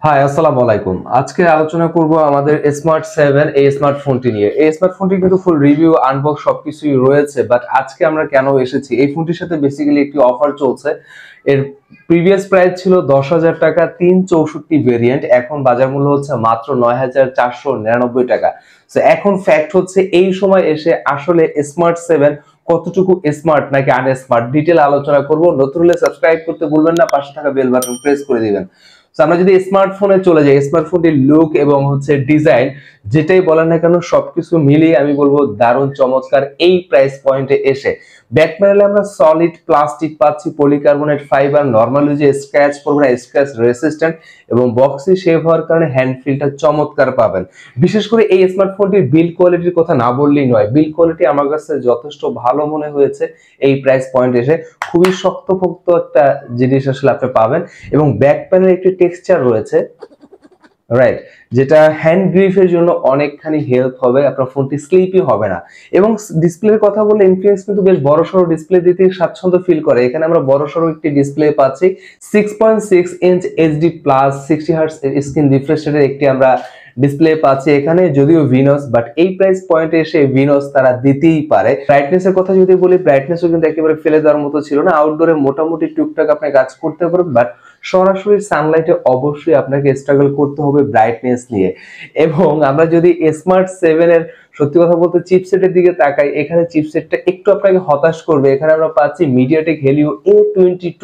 High, আসসালামু আলাইকুম। আজকে আলোচনা করব আমাদের স্মার্ট 7 এই স্মার্টফোনটি নিয়ে। এই স্মার্টফোনটি কিন্তু ফুল রিভিউ, আনবক্স সবকিছুই রয়েছে, বাট আজকে আমরা কেন এসেছি? এই ফোনটির সাথে বেসিক্যালি একটি অফার চলছে। এর প্রিভিয়াস প্রাইস ছিল 10,000 টাকা, 364 ভেরিয়েন্ট। এখন বাজার মূল্য হচ্ছে মাত্র 9,499 টাকা। সো এখন ফ্যাক্ট হচ্ছে এই সময় এসে আসলে স্মার্ট 7 কতটুকু স্মার্ট নাকি আনস্মার্ট ডিটেল আলোচনা করব। নতুন হলে সাবস্ক্রাইব করতে ভুলবেন না, পাশে থাকা বেল বাটন প্রেস করে দিবেন। আমরা যদি স্মার্টফোনে চলে যাই, স্মার্টফোনটির লুক এবং ডিজাইন যেটাই বলেন না কেন সবকিছু মিলিয়ে আমি বলবো দারুণ চমৎকার এই প্রাইস পয়েন্টে এসে। ব্যাক প্যানেলে আমরা সলিড প্লাস্টিক পাচ্ছি, পলিকার্বনেট ফাইবার, নরমালি যে স্ক্র্যাচ পড়বে না, স্ক্র্যাচ রেসিস্ট্যান্ট, এবং বক্সি শেপ হওয়ার কারণে হ্যান্ড ফিলটা চমৎকার পাবেন। বিশেষ করে এই স্মার্টফোনটির বিল্ড কোয়ালিটির কথা না বললেই নয়। বিল্ড কোয়ালিটি আমার কাছে যথেষ্ট ভালো মনে হয়েছে এই প্রাইস পয়েন্ট এসে। খুবই শক্তপোক্ত একটা জিনিস আসলে আপনি পাবেন, এবং ব্যাক প্যানেলে একটি টেক্সচার রয়েছে, রাইট, যেটা হ্যান্ড গ্রিপের জন্য অনেকখানি হেল্প হবে, আপনার ফোনটি স্লিপই হবে না। এবং ডিসপ্লের কথা বললে ইনফিনিক্স কিন্তু বেশ বড়সড় ডিসপ্লে দিতে স্বাচ্ছন্দ্য ফিল করে। এখানে আমরা বড়সড় একটি ডিসপ্লে পাচ্ছি, 6.6 inch HD plus 60 hertz screen refresh রেটের একটি আমরা ডিসপ্লে পাচ্ছি এখানে। যদিও ভিনোস, বাট এই প্রাইস পয়েন্টে এসে ভিনোস তারা দিতেই পারে। ব্রাইটনেস এর কথা যদি বলি, ব্রাইটনেসও কিন্তু একেবারে ফেলে দেওয়ার মতো ছিল না। আউটডোরে মোটামুটি টুকটাক আপনি কাজ করতে পারবেন, বাট সরাসরি সানলাইটে অবশ্যই আপনাকে স্ট্রাগল করতে হবে ব্রাইটনেস নিয়ে। এবং আমরা যদি স্মার্ট 7 এর সত্যি কথা বলতে চিপসেটের দিকে তাকাই, এখানে চিপসেটটা একটু আপনাকে হতাশ করবে। এখানে আমরা পাচ্ছি মিডিয়াটেক হেলিও A22।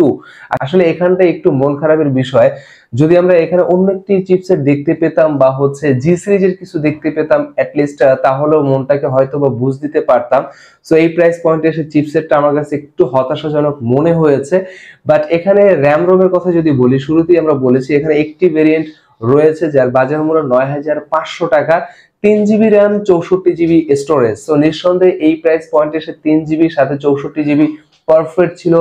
আসলে এখানটা একটু মন খারাপের বিষয়। যদি আমরা এখানে অন্য একটি চিপসেট দেখতে পেতাম বা জি সিরিজের কিছু দেখতে পেতাম অ্যাটলিস্ট, তাহলেও মনটাকে হয়তো বা বুঝ দিতে পারতাম। সো এই প্রাইস পয়েন্টে এসে চিপসেটটা আমার কাছে একটু হতাশাজনক মনে হয়েছে। বাট এখানে র্যাম রোমের কথা যদি বলি, শুরুতেই আমরা বলেছি এখানে একটি ভেরিয়েন্ট রয়েছে যার বাজার মূল্য 9,500 টাকা, 3 GB RAM, 64 GB storage. So নিঃসন্দেহে এই প্রাইস পয়েন্টে এসে 3 জিবি সাথে 64 জিবি পারফেক্ট ছিল,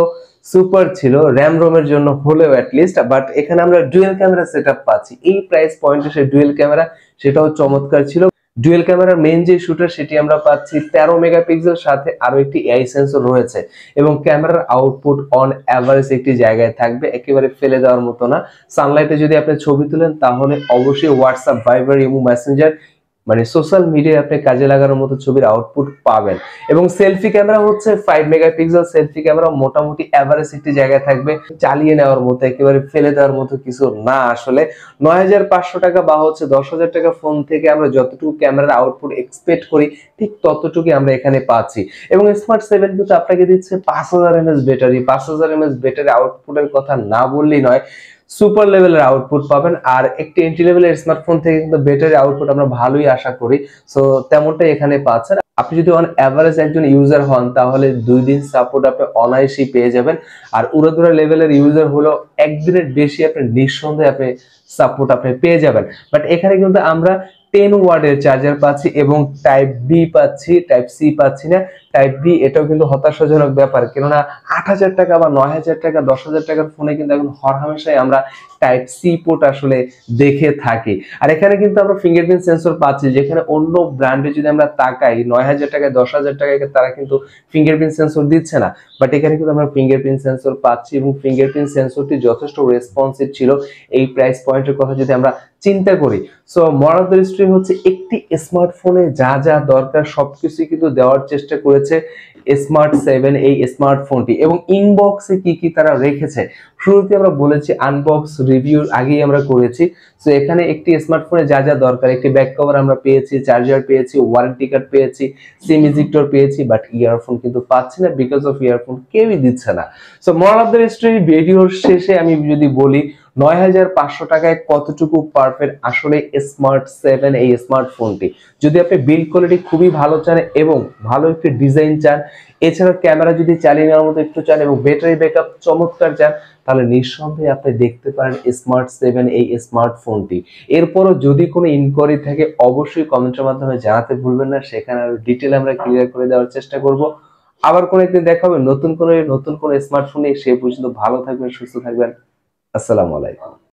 সুপার ছিল র্যাম রোমের জন্য হলেও অ্যাটলিস্ট। বাট এখানে আমরা ডুয়েল ক্যামেরা সেটআপ পাচ্ছি এই প্রাইস পয়েন্টে এসে। ডুয়েল ক্যামেরা সেটাও চমৎকার ছিল। ডুয়েল ক্যামেরার মেইন যে শুটার সেটি আমরা পাচ্ছি 13 মেগাপিক্সেল, সাথে আরো একটি এআই সেন্সর রয়েছে, এবং ক্যামেরার আউটপুট অন অ্যাভারেজ একটি জায়গায় থাকবে, একেবারে ফেলে দেওয়ার মতো না। সানলাইটে যদি আপনি ছবি তুলেন তাহলে অবশ্যই হোয়াটসঅ্যাপ, ভাইবার, ইমো, মেসেঞ্জার মানে সোশ্যাল মিডিয়ায় আপনি কাজে লাগানোর মতো ছবির আউটপুট পাবেন। এবং সেলফি ক্যামেরা হচ্ছে 5 মেগাপিক্সেল সেলফি ক্যামেরা, মোটামুটি এভারেজ একটি জায়গায় থাকবে, চালিয়ে নেওয়ার মতো, একেবারে ফেলে দেওয়ার মতো কিছু না আসলে। 9,500 টাকা বা 10,000 টাকা ফোন থেকে আমরা যতটুকু ক্যামেরার আউটপুট এক্সপেক্ট করি ঠিক ততটুকুই আমরা এখানে পাচ্ছি। এবং স্মার্ট 7 কিন্তু আপনাকে দিচ্ছে 5000 এমএএইচ ব্যাটারি। 5000 এমএএইচ ব্যাটারি আউটপুটের কথা না বললেই নয়, সুপার লেভেলের আউটপুট পাবেন। আর একটি এন্ট্রি লেভেলের স্মার্টফোন থেকে কিন্তু ব্যাটারি আউটপুট আমরা ভালোই আশা করি। সো তেমনটাই এখানে পাচ্ছেন। আপনি যদি অন এভারেজ একজন ইউজার হন তাহলে 2 দিন সাপোর্ট আপনি অনায়াসেই পেয়ে যাবেন। আর উড়াধুরা লেভেলের ইউজার হলো একদিনের বেশি আপনি নিঃসন্দেহে আপনি সাপোর্ট আপনি পেয়ে যাবেন। বাট এখানে কিন্তু আমরা 10 ওয়াটের চার্জার পাচ্ছি এবং টাইপ বি পাচ্ছি, টাইপ সি পাচ্ছি না। টাইপ বি এটাও কিন্তু হতাশাজনক ব্যাপার, কেননা 8,000 টাকা বা 9,000 টাকা, 10,000 টাকার ফোনে কিন্তু এখন হরহামেশাই আমরা টাইপ সি পোর্ট আসলে দেখে থাকি। আর এখানে কিন্তু আমরা ফিঙ্গারপ্রিন্ট সেন্সর পাচ্ছি, যেখানে অন্য ব্র্যান্ডে যদি আমরা তাকাই 9,000 টাকায়, 10,000 টাকায় তারা কিন্তু ফিঙ্গারপ্রিন্ট সেন্সর দিচ্ছে না। বাট এখানে কিন্তু আমরা ফিঙ্গারপ্রিন্ট সেন্সর পাচ্ছি, এবং ফিঙ্গারপ্রিন্ট সেন্সরটি যথেষ্ট রেসপন্সিভ ছিল এই প্রাইস পয়েন্টের কথা যদি আমরা চিন্তা করি। So moral of the story হচ্ছে একটি স্মার্টফোনে যা যা দরকার সবকিছু কিন্তু দেওয়ার চেষ্টা করেছে স্মার্ট 7 এই স্মার্টফোনটি। এবং ইনবক্সে কি কি তারা রেখেছে শুরুতে আমরা বলেছি, আনবক্স রিভিউ আগেই আমরা করেছি। সো এখানে একটি স্মার্টফোনে যা যা দরকার, একটি ব্যাক কভার আমরা পেয়েছি, চার্জার পেয়েছি, ওয়ারেন্টি কার্ড পেয়েছি, সিম ইজেক্টর পেয়েছি, বাট ইয়ারফোন কিন্তু পাচ্ছি না, বিকজ অফ ইয়ারফোন কেউই দিচ্ছে না। So moral of the story ভিডিওর শেষে আমি যদি বলি 9,500 টাকায় কতটুকু পারফেক্ট আসলে স্মার্ট 7 এই স্মার্টফোনটি। যদি আপনি বিল্ড কোয়ালিটি খুবই ভালো চান এবং ভালো একটি ডিজাইন চান, এছাড়া ক্যামেরা যদি চালিয়ে নেওয়ার মতো একটু চান এবং ব্যাটারি ব্যাকআপ চমৎকার চান, তাহলে নিঃসন্দেহে আপনি দেখতে পারেন স্মার্ট 7 এই স্মার্টফোনটি। এরপরও যদি কোনো ইনকোয়ারি থাকে অবশ্যই কমেন্টের মাধ্যমে জানাতে ভুলবেন না, সেখানে আরো ডিটেইল আমরা ক্লিয়ার করে দেওয়ার চেষ্টা করব। আবার কোনো একদিন দেখা হবে নতুন কোনো স্মার্টফোনে। সে পর্যন্ত ভালো থাকবেন, সুস্থ থাকবেন। আসসালামু আলাইকুম।